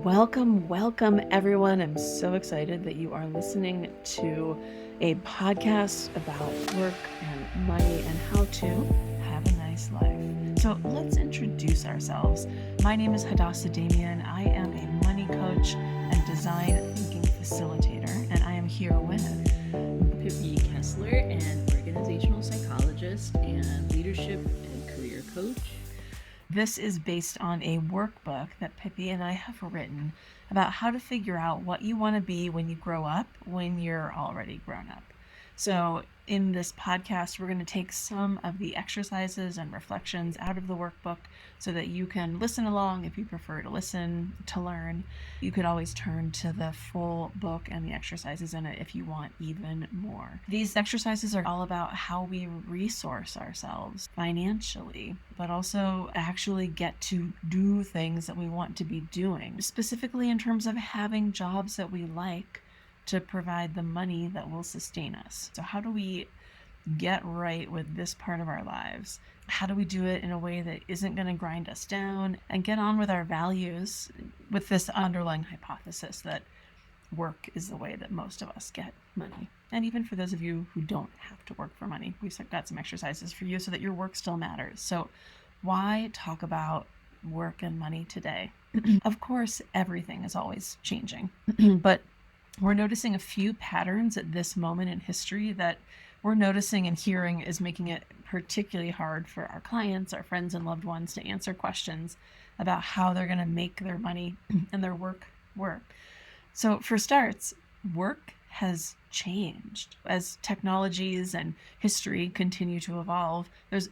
Welcome everyone. I'm so excited that you are listening to a podcast about work and money and how to have a nice life. So let's introduce ourselves. My name is Hadassah Damien. I am a money coach and design thinking facilitator, and I am here with Pippi Kessler, an organizational psychologist and leadership and career coach. This is based on a workbook that Pippi and I have written about how to figure out what you want to be when you grow up, when you're already grown up. So in this podcast, we're going to take some of the exercises and reflections out of the workbook so that you can listen along if you prefer to listen, to learn. You could always turn to the full book and the exercises in it if you want even more. These exercises are all about how we resource ourselves financially, but also actually get to do things that we want to be doing, specifically in terms of having jobs that we like to provide the money that will sustain us. So how do we get right with this part of our lives? How do we do it in a way that isn't going to grind us down and get on with our values with this underlying hypothesis that work is the way that most of us get money? And even for those of you who don't have to work for money, we've got some exercises for you so that your work still matters. So why talk about work and money today? Of course, everything is always changing, but we're noticing a few patterns at this moment in history that we're noticing and hearing is making it particularly hard for our clients, our friends and loved ones to answer questions about how they're going to make their money and their work work. So for starts, work has changed. As technologies and history continue to evolve, there's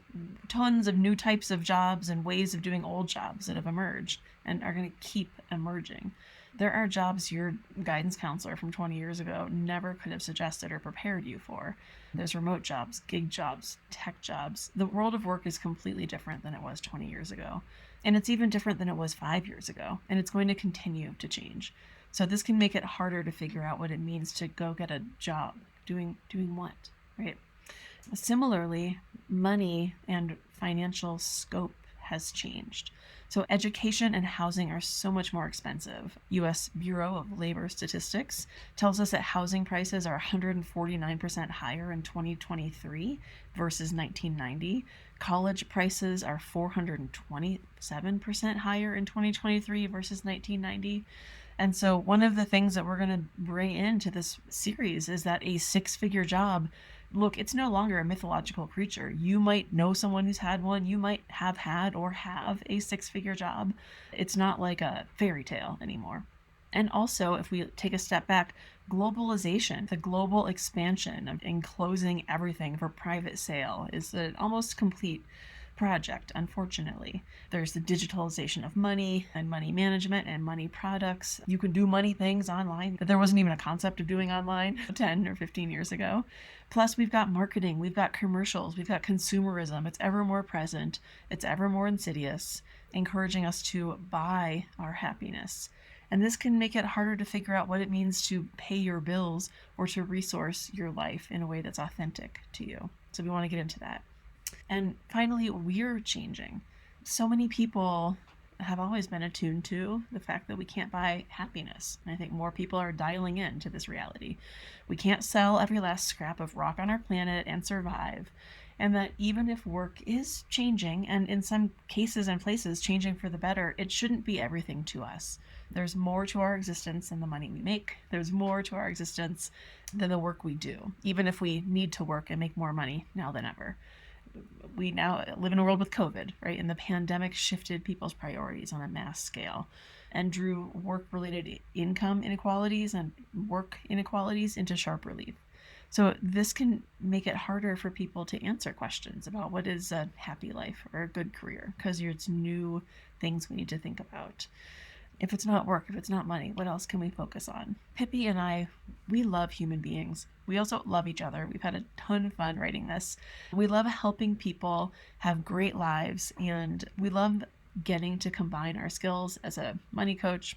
tons of new types of jobs and ways of doing old jobs that have emerged and are going to keep emerging. There are jobs your guidance counselor from 20 years ago never could have suggested or prepared you for. There's remote jobs, gig jobs, tech jobs. The world of work is completely different than it was 20 years ago. And it's even different than it was 5 years ago. And it's going to continue to change. So this can make it harder to figure out what it means to go get a job. Doing what, right? Similarly, money and financial scope has changed. So education and housing are so much more expensive. U.S. Bureau of Labor Statistics tells us that housing prices are 149% higher in 2023 versus 1990. College prices are 427% higher in 2023 versus 1990. And so one of the things that we're going to bring into this series is that a six-figure job, look, it's no longer a mythological creature. You might know someone who's had one. You might have had or have a six-figure job. It's not like a fairy tale anymore. And also, if we take a step back, globalization, the global expansion of enclosing everything for private sale is an almost complete project, unfortunately. There's the digitalization of money and money management and money products. You can do money things online that there wasn't even a concept of doing online 10 or 15 years ago. Plus, we've got marketing, we've got commercials, we've got consumerism. It's ever more present, it's ever more insidious, encouraging us to buy our happiness. And this can make it harder to figure out what it means to pay your bills or to resource your life in a way that's authentic to you. So we want to get into that. And finally, we're changing. So many people have always been attuned to the fact that we can't buy happiness. And I think more people are dialing in to this reality. We can't sell every last scrap of rock on our planet and survive. And that even if work is changing, and in some cases and places changing for the better, it shouldn't be everything to us. There's more to our existence than the money we make. There's more to our existence than the work we do, even if we need to work and make more money now than ever. We now live in a world with COVID, right? And the pandemic shifted people's priorities on a mass scale and drew work-related income inequalities and work inequalities into sharp relief. So this can make it harder for people to answer questions about what is a happy life or a good career, because it's new things we need to think about. If it's not work, if it's not money, what else can we focus on? Pippi and I, we love human beings. We also love each other. We've had a ton of fun writing this. We love helping people have great lives, and we love getting to combine our skills as a money coach,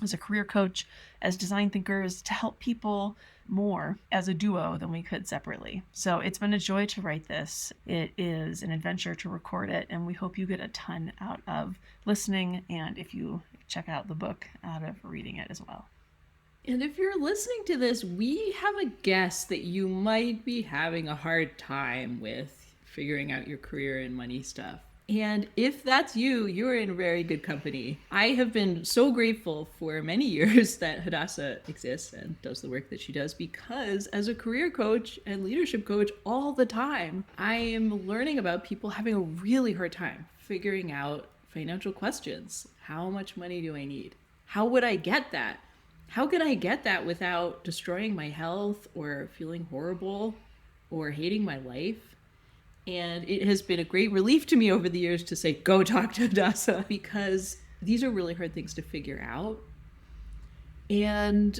as a career coach, as design thinkers, to help people more as a duo than we could separately. So it's been a joy to write this. It is an adventure to record it, and we hope you get a ton out of listening, and if you check out the book, out of reading it as well. And if you're listening to this, we have a guess that you might be having a hard time with figuring out your career and money stuff. And if that's you, you're in very good company. I have been so grateful for many years that Hadassah exists and does the work that she does, because as a career coach and leadership coach all the time, I am learning about people having a really hard time figuring out financial questions. How much money do I need? How would I get that? How can I get that without destroying my health or feeling horrible or hating my life? And it has been a great relief to me over the years to say, go talk to Hadassah, because these are really hard things to figure out. And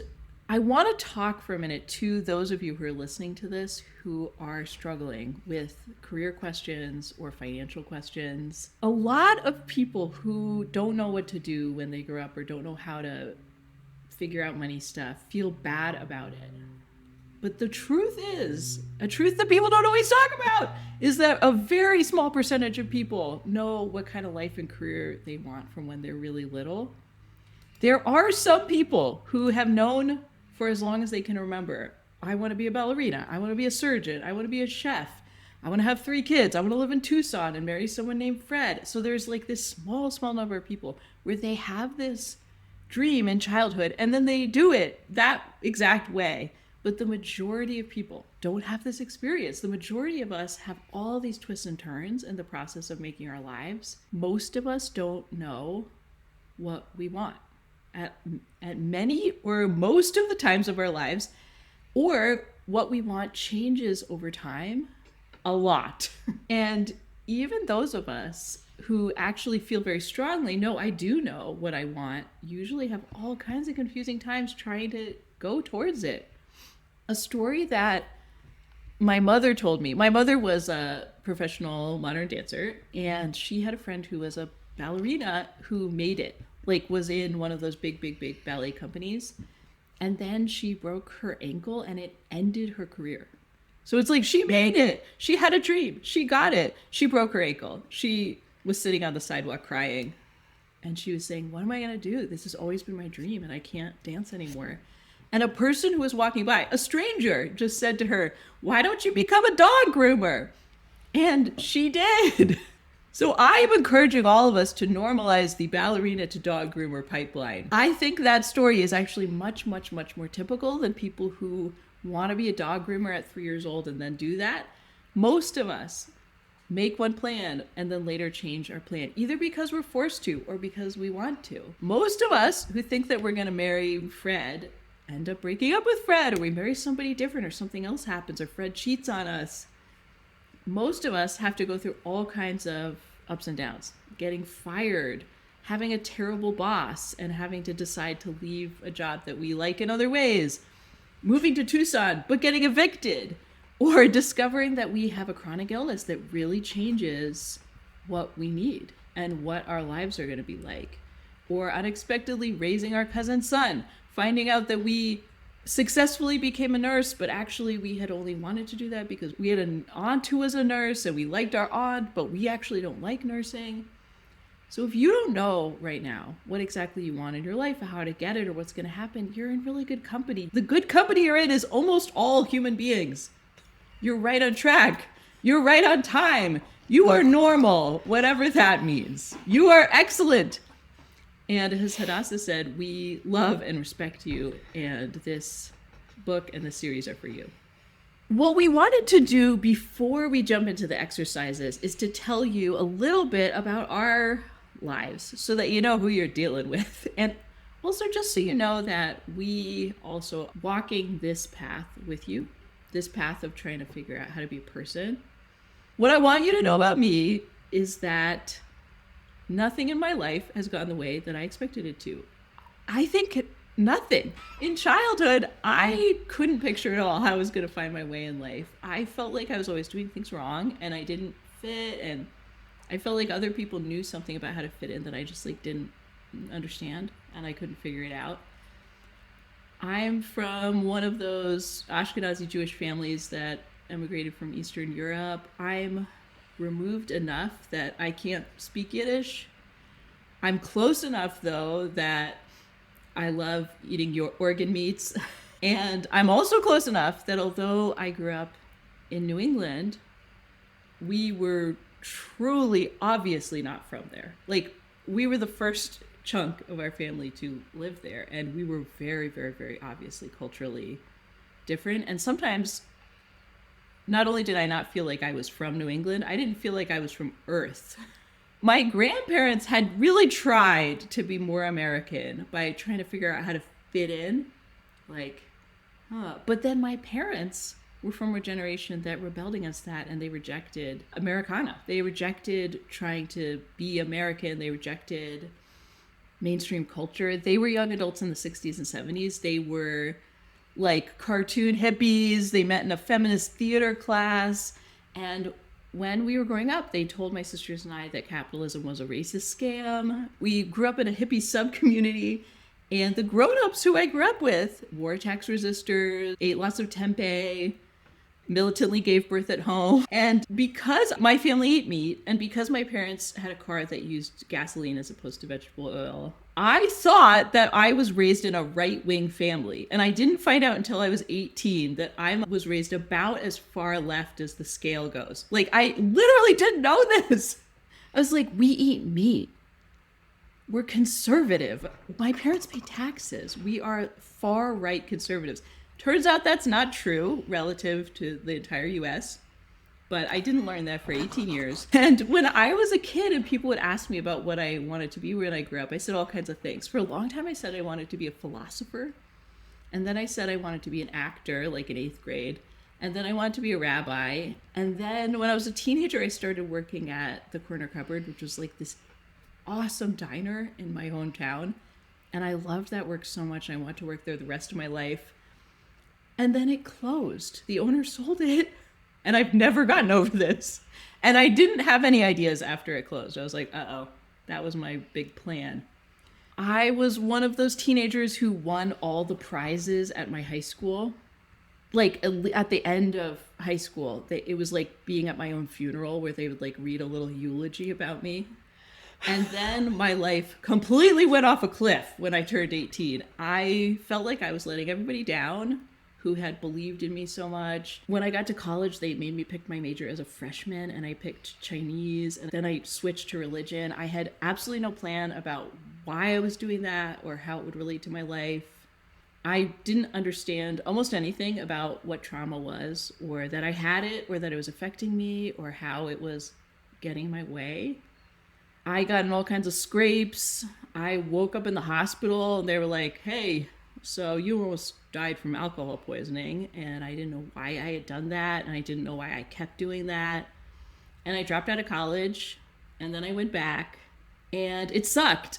I want to talk for a minute to those of you who are listening to this who are struggling with career questions or financial questions. A lot of people who don't know what to do when they grow up or don't know how to figure out money stuff feel bad about it. But the truth is, a truth that people don't always talk about, is that a very small percentage of people know what kind of life and career they want from when they're really little. There are some people who have known for as long as they can remember, I want to be a ballerina, I want to be a surgeon, I want to be a chef, I want to have 3 kids, I want to live in Tucson and marry someone named Fred. So there's like this small number of people where they have this dream in childhood and then they do it that exact way. But the majority of people don't have this experience. The majority of us have all these twists and turns in the process of making our lives. Most of us don't know what we want at many or most of the times of our lives, or what we want changes over time a lot. And even those of us who actually feel very strongly, no, I do know what I want, usually have all kinds of confusing times trying to go towards it. A story that my mother told me. My mother was a professional modern dancer, and she had a friend who was a ballerina who made it, like was in one of those big ballet companies. And then she broke her ankle and it ended her career. So it's like she made it. She had a dream. She got it. She broke her ankle. She was sitting on the sidewalk crying. And she was saying, what am I going to do? This has always been my dream and I can't dance anymore. And a person who was walking by, a stranger, just said to her, why don't you become a dog groomer? And she did. So I am encouraging all of us to normalize the ballerina to dog groomer pipeline. I think that story is actually much more typical than people who want to be a dog groomer at 3 years old and then do that. Most of us make one plan and then later change our plan, either because we're forced to or because we want to. Most of us who think that we're going to marry Fred end up breaking up with Fred, or we marry somebody different, or something else happens, or Fred cheats on us. Most of us have to go through all kinds of ups and downs, getting fired, having a terrible boss, and having to decide to leave a job that we like in other ways, moving to Tucson, but getting evicted, or discovering that we have a chronic illness that really changes what we need and what our lives are going to be like, or unexpectedly raising our cousin's son, finding out that we successfully became a nurse, but actually we had only wanted to do that because we had an aunt who was a nurse and we liked our aunt, but we actually don't like nursing. So if you don't know right now what exactly you want in your life, or how to get it, or what's going to happen, you're in really good company. The good company you're in is almost all human beings. You're right on track. You're right on time. You are normal, whatever that means. You are excellent. And as Hadassah said, we love and respect you, and this book and this series are for you. What we wanted to do before we jump into the exercises is to tell you a little bit about our lives so that you know who you're dealing with. And also just so you know that we also walking this path with you, this path of trying to figure out how to be a person. What I want you to know about me is that nothing in my life has gone the way that I expected it to. I think nothing. In childhood, I couldn't picture at all how I was going to find my way in life. I felt like I was always doing things wrong and I didn't fit, and I felt like other people knew something about how to fit in that I just didn't understand, and I couldn't figure it out. I'm from one of those Ashkenazi Jewish families that emigrated from Eastern Europe. I'm removed enough that I can't speak Yiddish. I'm close enough, though, that I love eating your organ meats. And I'm also close enough that although I grew up in New England, we were truly, obviously not from there. Like, we were the first chunk of our family to live there, and we were very, very, very obviously culturally different. And sometimes, not only did I not feel like I was from New England, I didn't feel like I was from Earth. My grandparents had really tried to be more American by trying to figure out how to fit in. Like, but then my parents were from a generation that rebelled against that, and they rejected Americana. They rejected trying to be American. They rejected mainstream culture. They were young adults in the 60s and 70s. They were like cartoon hippies. They met in a feminist theater class. And when we were growing up, they told my sisters and I that capitalism was a racist scam. We grew up in a hippie sub-community, and the grown-ups who I grew up with were tax resistors, ate lots of tempeh, militantly gave birth at home. And because my family ate meat, and because my parents had a car that used gasoline as opposed to vegetable oil, I thought that I was raised in a right-wing family. And I didn't find out until I was 18 that I was raised about as far left as the scale goes. Like, I literally didn't know this. I was like, we eat meat. We're conservative. My parents pay taxes. We are far-right conservatives. Turns out that's not true relative to the entire US, but I didn't learn that for 18 years. And when I was a kid and people would ask me about what I wanted to be when I grew up, I said all kinds of things. For a long time, I said I wanted to be a philosopher. And then I said I wanted to be an actor, like in 8th grade. And then I wanted to be a rabbi. And then when I was a teenager, I started working at the Corner Cupboard, which was like this awesome diner in my hometown. And I loved that work so much. I wanted to work there the rest of my life. And then it closed. The owner sold it. And I've never gotten over this. And I didn't have any ideas after it closed. I was like, uh-oh, that was my big plan. I was one of those teenagers who won all the prizes at my high school. Like, at the end of high school, it was like being at my own funeral where they would like read a little eulogy about me. And then my life completely went off a cliff when I turned 18. I felt like I was letting everybody down who had believed in me so much. When I got to college, they made me pick my major as a freshman, and I picked Chinese, and then I switched to religion. I had absolutely no plan about why I was doing that or how it would relate to my life. I didn't understand almost anything about what trauma was, or that I had it, or that it was affecting me, or how it was getting in my way. I got in all kinds of scrapes. I woke up in the hospital, and they were like, hey, so you almost died from alcohol poisoning. And I didn't know why I had done that, and I didn't know why I kept doing that. And I dropped out of college, and then I went back, and it sucked.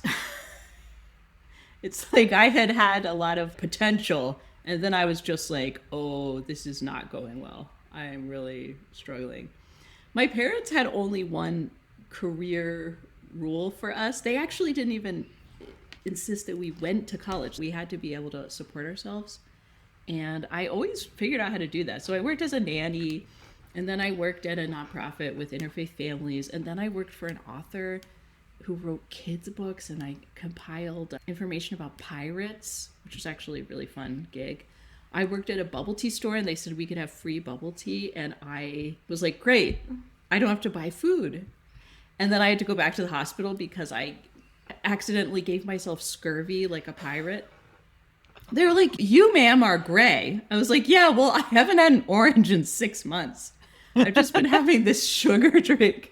It's like I had had a lot of potential, and then I was just like, oh, this is not going well. I am really struggling. My parents had only one career rule for us. They actually didn't even insist that we went to college. We had to be able to support ourselves. And I always figured out how to do that. So I worked as a nanny, and then I worked at a nonprofit with interfaith families, and then I worked for an author who wrote kids' books, and I compiled information about pirates, which was actually a really fun gig. I worked at a bubble tea store, and they said we could have free bubble tea, and I was like, great, I don't have to buy food. And then I had to go back to the hospital because I accidentally gave myself scurvy like a pirate. They were like, you, ma'am, are gray. I was like, yeah, well, I haven't had an orange in 6 months. I've just been having this sugar drink.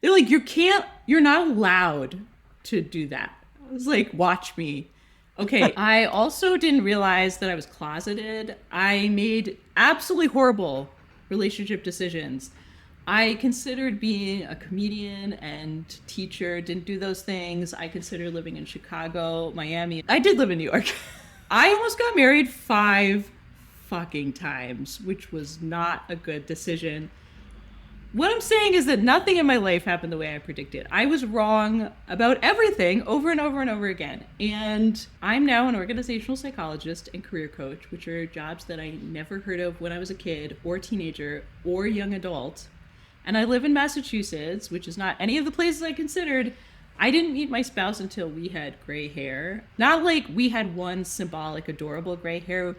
They're like, you're not allowed to do that. I was like, watch me. Okay, I also didn't realize that I was closeted. I made absolutely horrible relationship decisions. I considered being a comedian and teacher, didn't do those things. I considered living in Chicago, Miami. I did live in New York. I almost got married 5 fucking times, which was not a good decision. What I'm saying is that nothing in my life happened the way I predicted. I was wrong about everything over and over and over again. And I'm now an organizational psychologist and career coach, which are jobs that I never heard of when I was a kid or teenager or young adult. And I live in Massachusetts, which is not any of the places I considered. I didn't meet my spouse until we had gray hair. Not like we had one symbolic, adorable gray hair.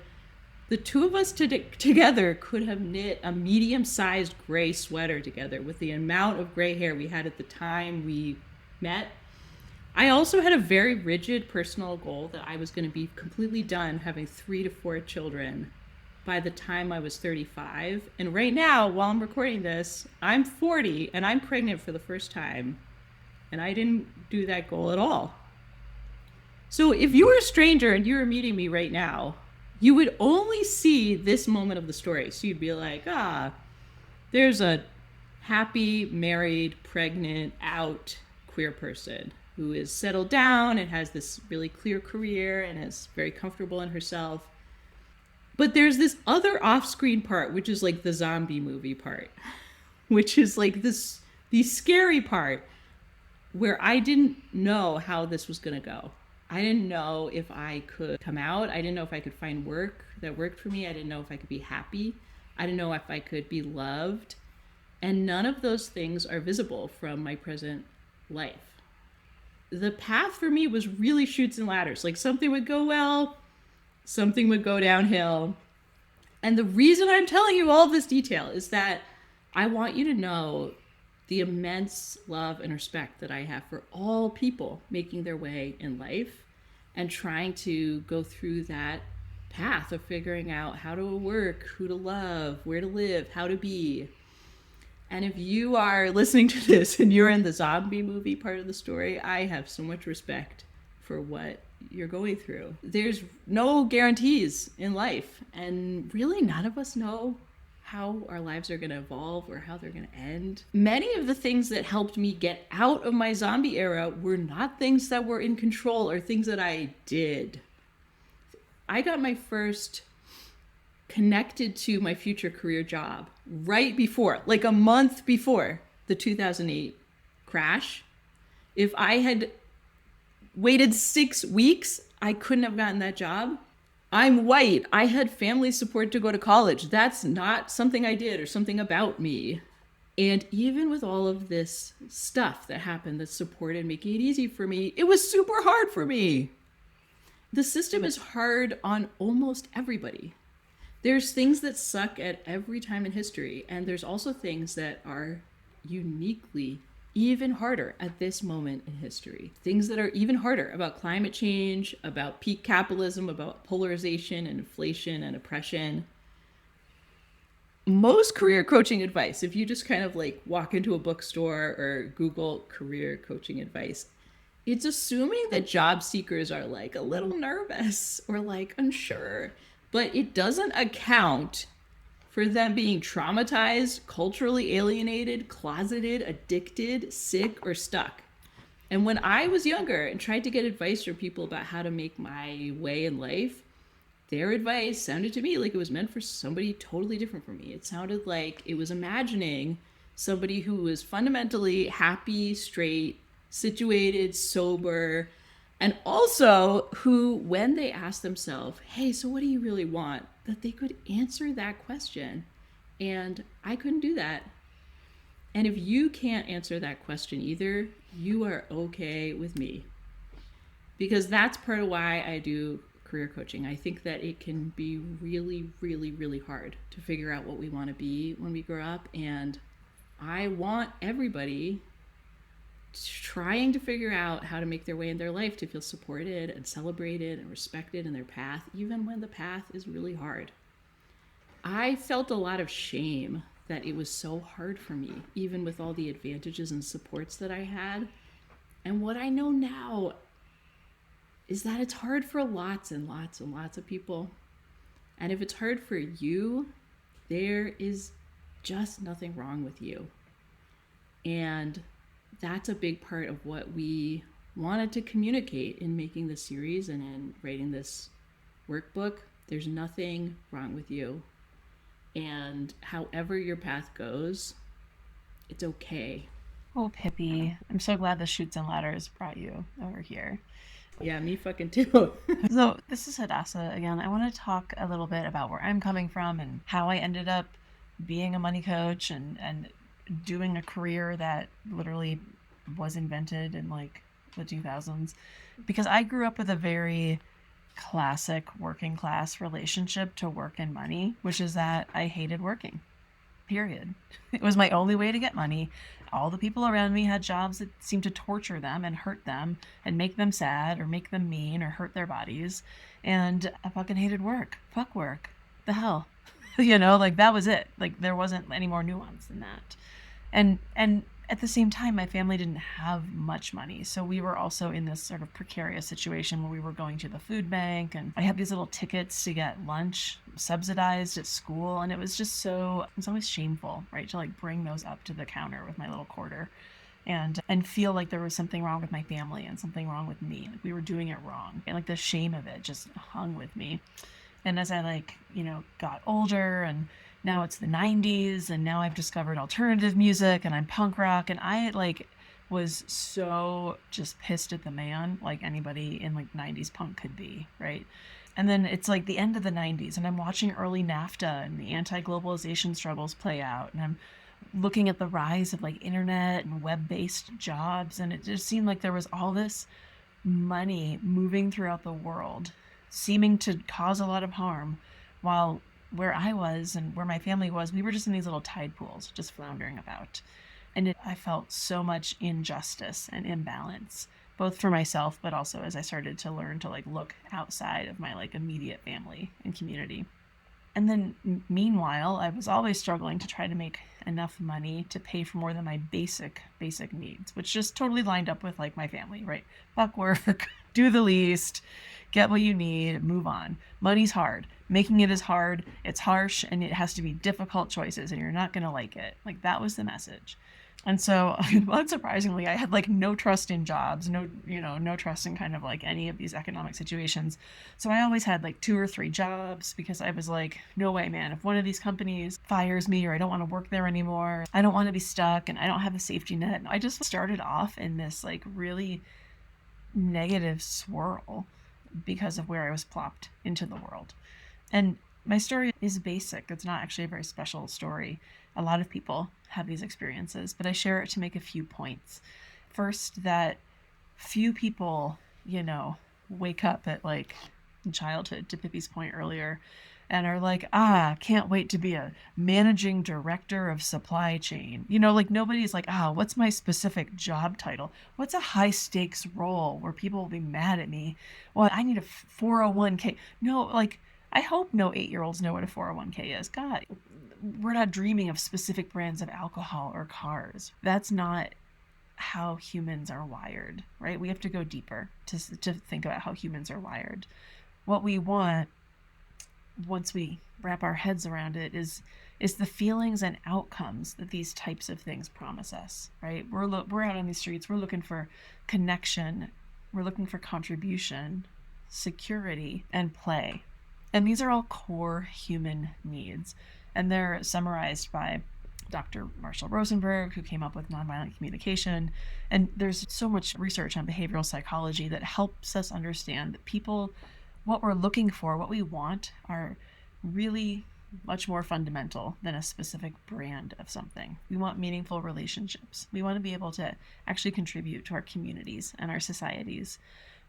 The two of us together could have knit a medium-sized gray sweater together with the amount of gray hair we had at the time we met. I also had a very rigid personal goal that I was going to be completely done having 3 to 4 children by the time I was 35. And right now, while I'm recording this, I'm 40 and I'm pregnant for the first time. And I didn't do that goal at all. So if you were a stranger and you were meeting me right now, you would only see this moment of the story. So you'd be like, there's a happy, married, pregnant, out queer person who is settled down and has this really clear career and is very comfortable in herself. But there's this other off-screen part, which is like the zombie movie part, which is like the scary part where I didn't know how this was going to go. I didn't know if I could come out. I didn't know if I could find work that worked for me. I didn't know if I could be happy. I didn't know if I could be loved. And none of those things are visible from my present life. The path for me was really chutes and ladders. Like something would go well, something would go downhill. And the reason I'm telling you all this detail is that I want you to know the immense love and respect that I have for all people making their way in life and trying to go through that path of figuring out how to work, who to love, where to live, how to be. And if you are listening to this and you're in the zombie movie part of the story, I have so much respect for what you're going through. There's no guarantees in life, and really none of us know how our lives are going to evolve or how they're going to end. Many of the things that helped me get out of my zombie era were not things that were in control or things that I did. I got my first connected to my future career job right before, like a month before the 2008 crash. If I had waited 6 weeks, I couldn't have gotten that job. I'm white. I had family support to go to college. That's not something I did or something about me. And even with all of this stuff that happened that supported making it easy for me, it was super hard for me. The system is hard on almost everybody. There's things that suck at every time in history, and there's also things that are uniquely even harder at this moment in history. Things that are even harder about climate change, about peak capitalism, about polarization and inflation and oppression. Most career coaching advice, if you just kind of like walk into a bookstore or Google career coaching advice, it's assuming that job seekers are like a little nervous or like unsure, but it doesn't account for them being traumatized, culturally alienated, closeted, addicted, sick, or stuck. And when I was younger and tried to get advice from people about how to make my way in life, their advice sounded to me like it was meant for somebody totally different from me. It sounded like it was imagining somebody who was fundamentally happy, straight, situated, sober, and also who, when they asked themselves, hey, so what do you really want? That they could answer that question. And I couldn't do that. And if you can't answer that question either, you are okay with me. Because that's part of why I do career coaching. I think that it can be really, really, really hard to figure out what we want to be when we grow up. And I want everybody trying to figure out how to make their way in their life to feel supported and celebrated and respected in their path, even when the path is really hard. I felt a lot of shame that it was so hard for me, even with all the advantages and supports that I had. And what I know now is that it's hard for lots and lots and lots of people. And if it's hard for you, there is just nothing wrong with you. And that's a big part of what we wanted to communicate in making this series and in writing this workbook. There's nothing wrong with you. And however your path goes, It's okay. Oh, Pippi, I'm so glad the Chutes and Ladders brought you over here. Yeah, me fucking too. So, this is Hadassah again. I want to talk a little bit about where I'm coming from and how I ended up being a money coach and doing a career that literally was invented in like the 2000s. Because I grew up with a very classic working class relationship to work and money, which is that I hated working. Period. It was my only way to get money. All the people around me had jobs that seemed to torture them and hurt them and make them sad or make them mean or hurt their bodies. And I fucking hated work. Fuck work. The hell. Like that was it. Like there wasn't any more nuance than that. And at the same time, my family didn't have much money, so we were also in this sort of precarious situation where we were going to the food bank, and I had these little tickets to get lunch subsidized at school, and it was just so, it was always shameful, right, to like bring those up to the counter with my little quarter and feel like there was something wrong with my family and something wrong with me, like we were doing it wrong, and like the shame of it just hung with me. And as I got older, and now it's the 90s, and now I've discovered alternative music and I'm punk rock, and I was so just pissed at the man like anybody in like 90s punk could be, right? And then it's like the end of the 90s, and I'm watching early NAFTA and the anti-globalization struggles play out, and I'm looking at the rise of like internet and web-based jobs, and it just seemed like there was all this money moving throughout the world, seeming to cause a lot of harm, while where I was and where my family was, we were just in these little tide pools, just floundering about. And I felt so much injustice and imbalance, both for myself, but also as I started to learn to like look outside of my like immediate family and community. And then meanwhile, I was always struggling to try to make enough money to pay for more than my basic needs, which just totally lined up with like my family, right? Fuck work, do the least, get what you need, move on. Money's hard. Making it is hard, it's harsh, and it has to be difficult choices, and you're not going to like it. Like that was the message. And so, unsurprisingly, I had like no trust in jobs, no trust in kind of like any of these economic situations. So I always had like 2 or 3 jobs because I was like, no way, man. If one of these companies fires me or I don't want to work there anymore, I don't want to be stuck and I don't have a safety net. I just started off in this like really negative swirl because of where I was plopped into the world. And my story is basic. It's not actually a very special story. A lot of people have these experiences, but I share it to make a few points. First, that few people, wake up at like in childhood, to Pippi's point earlier, and are like, can't wait to be a managing director of supply chain. Like nobody's like, what's my specific job title? What's a high stakes role where people will be mad at me? Well, I need a 401k. No, like, I hope no 8-year-olds know what a 401k is. God, we're not dreaming of specific brands of alcohol or cars. That's not how humans are wired, right? We have to go deeper to think about how humans are wired. What we want, once we wrap our heads around it, is the feelings and outcomes that these types of things promise us, right? We're out on these streets. We're looking for connection. We're looking for contribution, security, and play. And these are all core human needs. And they're summarized by Dr. Marshall Rosenberg, who came up with nonviolent communication. And there's so much research on behavioral psychology that helps us understand that people, what we're looking for, what we want, are really much more fundamental than a specific brand of something. We want meaningful relationships. We want to be able to actually contribute to our communities and our societies.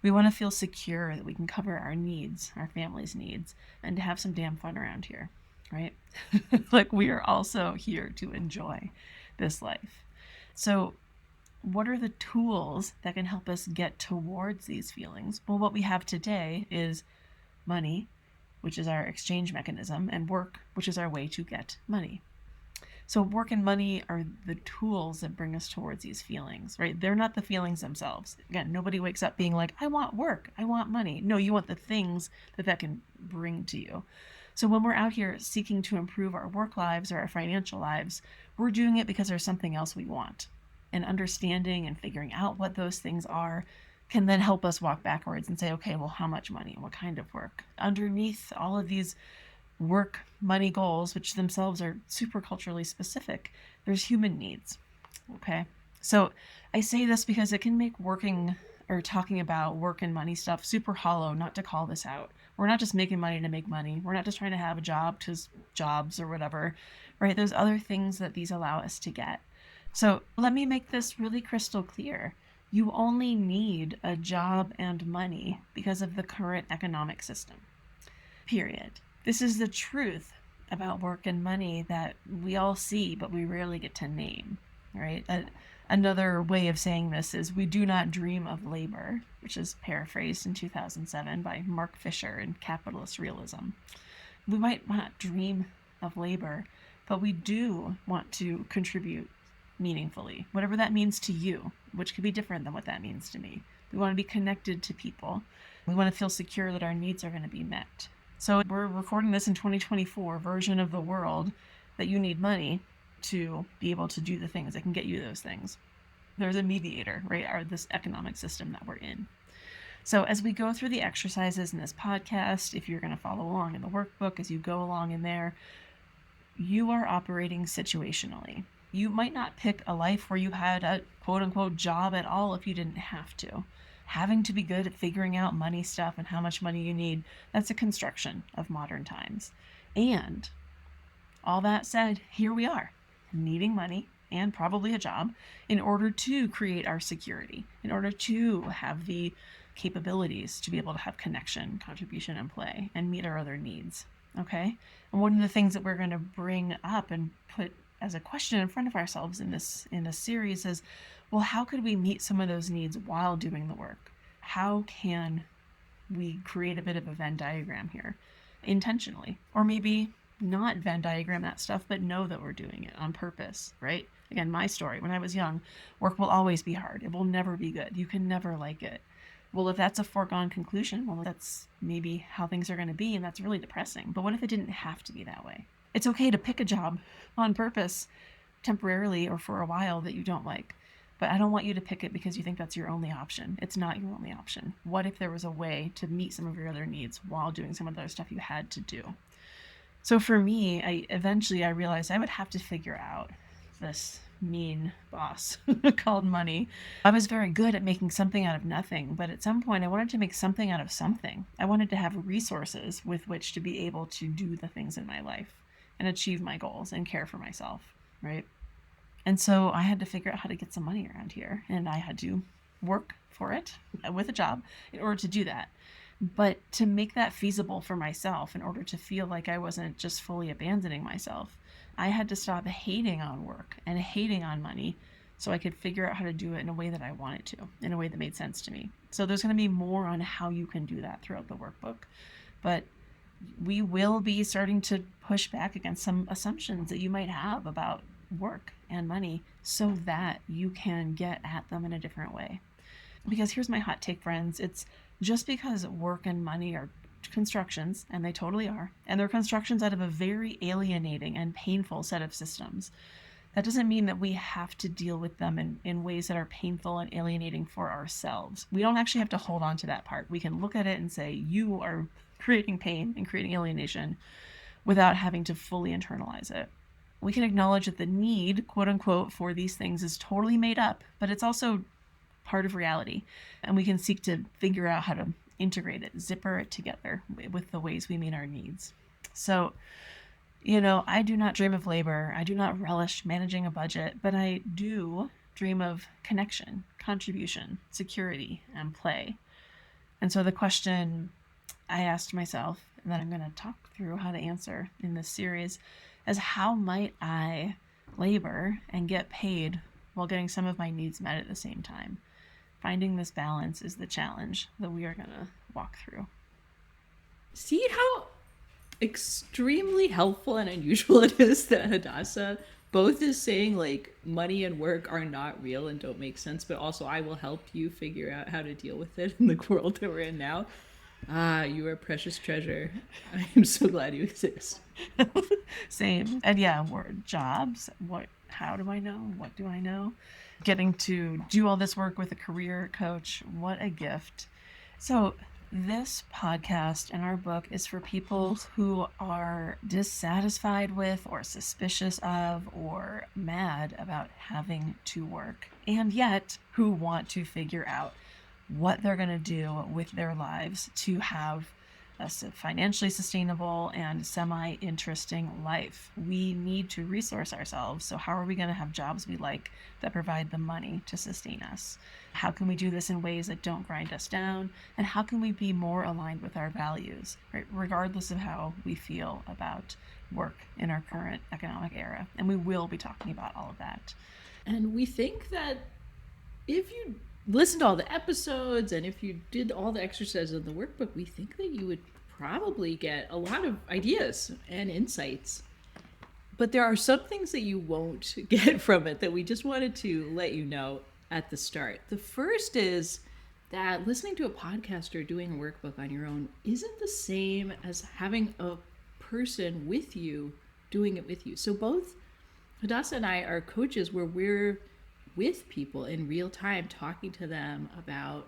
We want to feel secure that we can cover our needs, our family's needs, and to have some damn fun around here, right? Like we are also here to enjoy this life. So what are the tools that can help us get towards these feelings? Well, what we have today is money, which is our exchange mechanism, and work, which is our way to get money. So work and money are the tools that bring us towards these feelings, right? They're not the feelings themselves. Again, nobody wakes up being like, I want work, I want money. No, you want the things that can bring to you. So when we're out here seeking to improve our work lives or our financial lives, we're doing it because there's something else we want. And understanding and figuring out what those things are can then help us walk backwards and say, okay, well, how much money? What kind of work? Underneath all of these work money goals, which themselves are super culturally specific, there's human needs. Okay. So I say this because it can make working or talking about work and money stuff super hollow not to call this out. We're not just making money to make money. We're not just trying to have a job because jobs or whatever, right? There's other things that these allow us to get. So let me make this really crystal clear. You only need a job and money because of the current economic system. Period. This is the truth about work and money that we all see, but we rarely get to name, right? Another way of saying this is we do not dream of labor, which is paraphrased in 2007 by Mark Fisher in Capitalist Realism. We might not dream of labor, but we do want to contribute meaningfully, whatever that means to you, which could be different than what that means to me. We want to be connected to people. We want to feel secure that our needs are going to be met. So we're recording this in 2024 version of the world that you need money to be able to do the things that can get you those things. There's a mediator, right? Or this economic system that we're in. So as we go through the exercises in this podcast, if you're going to follow along in the workbook as you go along in there, you are operating situationally. You might not pick a life where you had a quote unquote job at all if you didn't have to. Having to be good at figuring out money stuff and how much money you need, that's a construction of modern times. And all that said, here we are, needing money and probably a job in order to create our security, in order to have the capabilities to be able to have connection, contribution, and play, and meet our other needs. Okay? And one of the things that we're going to bring up and put as a question in front of ourselves in this series is, well, how could we meet some of those needs while doing the work? How can we create a bit of a Venn diagram here intentionally? Or maybe not Venn diagram that stuff, but know that we're doing it on purpose, right? Again, my story, when I was young, work will always be hard. It will never be good. You can never like it. Well, if that's a foregone conclusion, well, that's maybe how things are going to be, and that's really depressing. But what if it didn't have to be that way? It's okay to pick a job on purpose temporarily or for a while that you don't like. But I don't want you to pick it because you think that's your only option. It's not your only option. What if there was a way to meet some of your other needs while doing some of the other stuff you had to do? So for me, I realized I would have to figure out this mean boss called money. I was very good at making something out of nothing, but at some point I wanted to make something out of something. I wanted to have resources with which to be able to do the things in my life and achieve my goals and care for myself, right? And so I had to figure out how to get some money around here, and I had to work for it with a job in order to do that. But to make that feasible for myself, in order to feel like I wasn't just fully abandoning myself, I had to stop hating on work and hating on money so I could figure out how to do it in a way that I wanted to, in a way that made sense to me. So there's going to be more on how you can do that throughout the workbook. But we will be starting to push back against some assumptions that you might have about work and money so that you can get at them in a different way. Because here's my hot take, friends. It's just because work and money are constructions, and they totally are, and they're constructions out of a very alienating and painful set of systems, that doesn't mean that we have to deal with them in ways that are painful and alienating for ourselves. We don't actually have to hold on to that part. We can look at it and say, you are creating pain and creating alienation without having to fully internalize it. We can acknowledge that the need, quote unquote, for these things is totally made up, but it's also part of reality. And we can seek to figure out how to integrate it, zipper it together with the ways we meet our needs. So, I do not dream of labor. I do not relish managing a budget, but I do dream of connection, contribution, security, and play. And so the question I asked myself, and that I'm going to talk through how to answer in this series, is how might I labor and get paid while getting some of my needs met at the same time? Finding this balance is the challenge that we are going to walk through. See how extremely helpful and unusual it is that Hadassah both is saying like money and work are not real and don't make sense, but also I will help you figure out how to deal with it in the world that we're in now. You are a precious treasure. I am so glad you exist. Same. And yeah, jobs. How do I know? What do I know? Getting to do all this work with a career coach. What a gift. So This podcast and our book is for people who are dissatisfied with or suspicious of or mad about having to work, and yet who want to figure out what they're going to do with their lives to have a financially sustainable and semi-interesting life. We need to resource ourselves. So how are we going to have jobs we like that provide the money to sustain us? How can we do this in ways that don't grind us down? And how can we be more aligned with our values, right? Regardless of how we feel about work in our current economic era. And we will be talking about all of that. And we think that if you listen to all the episodes and if you did all the exercises in the workbook, we think that you would probably get a lot of ideas and insights. But there are some things that you won't get from it that we just wanted to let you know at the start. The first is that listening to a podcast or doing a workbook on your own isn't the same as having a person with you doing it with you. So both Hadassah and I are coaches where we're with people in real time, talking to them about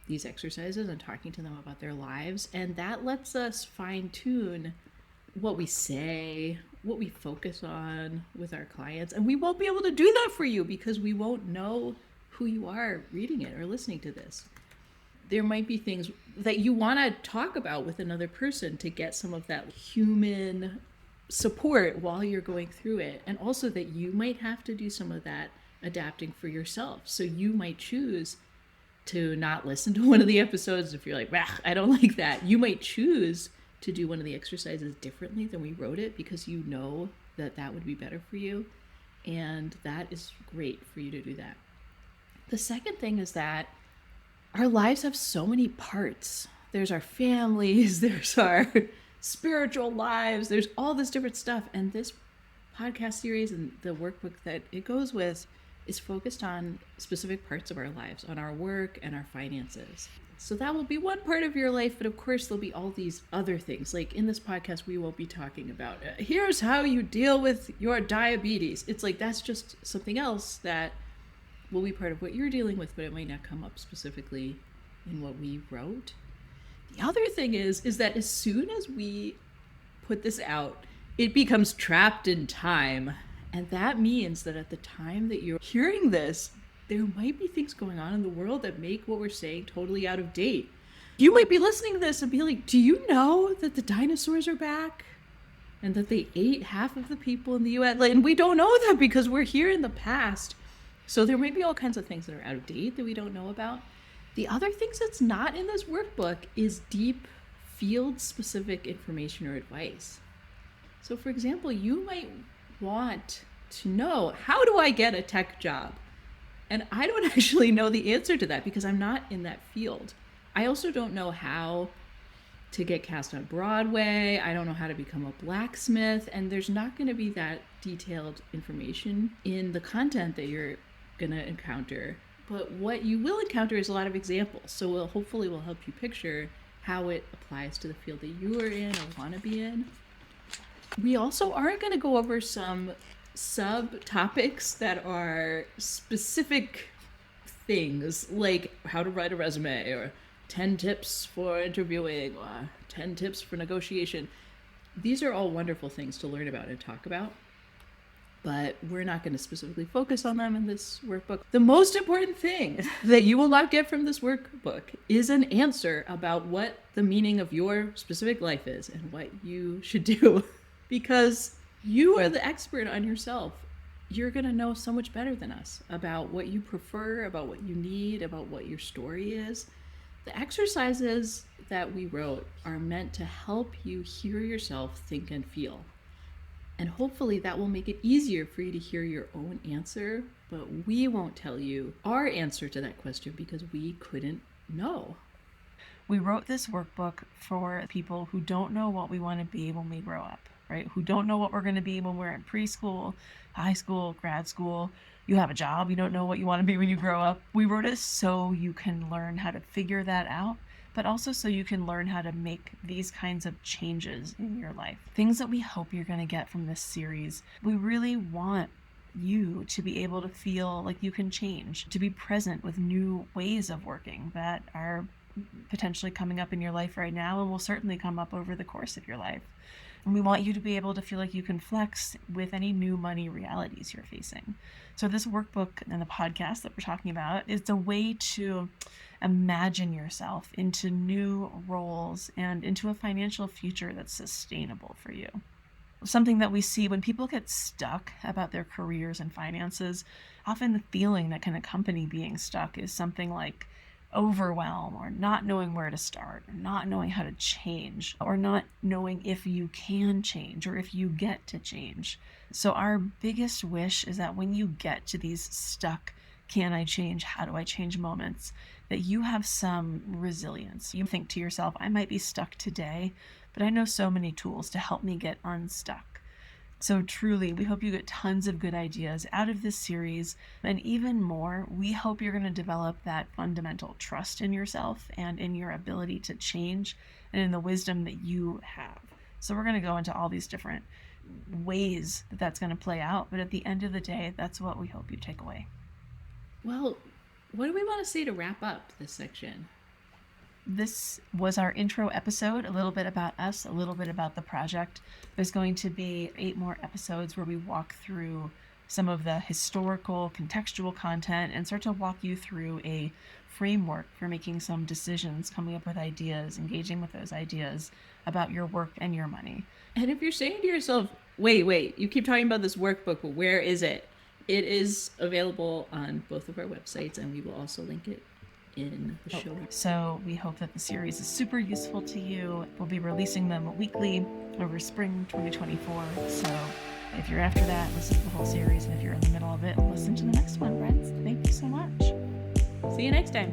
these exercises and talking to them about their lives. And that lets us fine tune what we say, what we focus on with our clients. And we won't be able to do that for you because we won't know who you are reading it or listening to this. There might be things that you want to talk about with another person to get some of that human support while you're going through it. And also that you might have to do some of that adapting for yourself. So you might choose to not listen to one of the episodes if you're like, I don't like that. You might choose to do one of the exercises differently than we wrote it because you know that that would be better for you. And that is great for you to do that. The second thing is that our lives have so many parts. There's our families, there's our spiritual lives, there's all this different stuff. And this podcast series and the workbook that it goes with is focused on specific parts of our lives, on our work and our finances. So that will be one part of your life, but of course there'll be all these other things. Like in this podcast, we won't be talking about, here's how you deal with your diabetes. It's like, that's just something else that will be part of what you're dealing with, but it might not come up specifically in what we wrote. The other thing is that as soon as we put this out, it becomes trapped in time. And that means that at the time that you're hearing this, there might be things going on in the world that make what we're saying totally out of date. You might be listening to this and be like, do you know that the dinosaurs are back? And that they ate half of the people in the US? And we don't know that because we're here in the past. So there might be all kinds of things that are out of date that we don't know about. The other things that's not in this workbook is deep field-specific information or advice. So for example, you might want to know, how do I get a tech job? And I don't actually know the answer to that because I'm not in that field. I also don't know how to get cast on Broadway. I don't know how to become a blacksmith. And there's not going to be that detailed information in the content that you're going to encounter. But what you will encounter is a lot of examples. So hopefully we'll help you picture how it applies to the field that you are in or want to be in. We also are going to go over some subtopics that are specific things, like how to write a resume, or 10 tips for interviewing, or 10 tips for negotiation. These are all wonderful things to learn about and talk about, but we're not going to specifically focus on them in this workbook. The most important thing that you will not get from this workbook is an answer about what the meaning of your specific life is and what you should do. Because you are the expert on yourself. You're going to know so much better than us about what you prefer, about what you need, about what your story is. The exercises that we wrote are meant to help you hear yourself think and feel. And hopefully that will make it easier for you to hear your own answer, but we won't tell you our answer to that question because we couldn't know. We wrote this workbook for people who don't know what we want to be when we grow up, right? Who don't know what we're going to be when we're in preschool, high school, grad school. You have a job, you don't know what you want to be when you grow up. We wrote it so you can learn how to figure that out, but also so you can learn how to make these kinds of changes in your life. Things that we hope you're going to get from this series. We really want you to be able to feel like you can change, to be present with new ways of working that are potentially coming up in your life right now and will certainly come up over the course of your life. And we want you to be able to feel like you can flex with any new money realities you're facing. So this workbook and the podcast that we're talking about is a way to imagine yourself into new roles and into a financial future that's sustainable for you. Something that we see when people get stuck about their careers and finances, often the feeling that can accompany being stuck is something like overwhelm, or not knowing where to start, or not knowing how to change, or not knowing if you can change or if you get to change. So our biggest wish is that when you get to these stuck, can I change, how do I change moments, that you have some resilience. You think to yourself, I might be stuck today, but I know so many tools to help me get unstuck. So truly, we hope you get tons of good ideas out of this series. And even more, we hope you're going to develop that fundamental trust in yourself and in your ability to change and in the wisdom that you have. So we're going to go into all these different ways that that's going to play out. But at the end of the day, that's what we hope you take away. Well, what do we want to say to wrap up this section? This was our intro episode, a little bit about us, a little bit about the project. There's going to be 8 more episodes where we walk through some of the historical, contextual content and start to walk you through a framework for making some decisions, coming up with ideas, engaging with those ideas about your work and your money. And if you're saying to yourself, wait, you keep talking about this workbook, but where is it? It is available on both of our websites, and we will also link it in the show notes. So we hope that the series is super useful to you. We'll be releasing them weekly over spring 2024. So if you're after that, listen to the whole series. And if you're in the middle of it, listen to the next one, friends. Thank you so much. See you next time.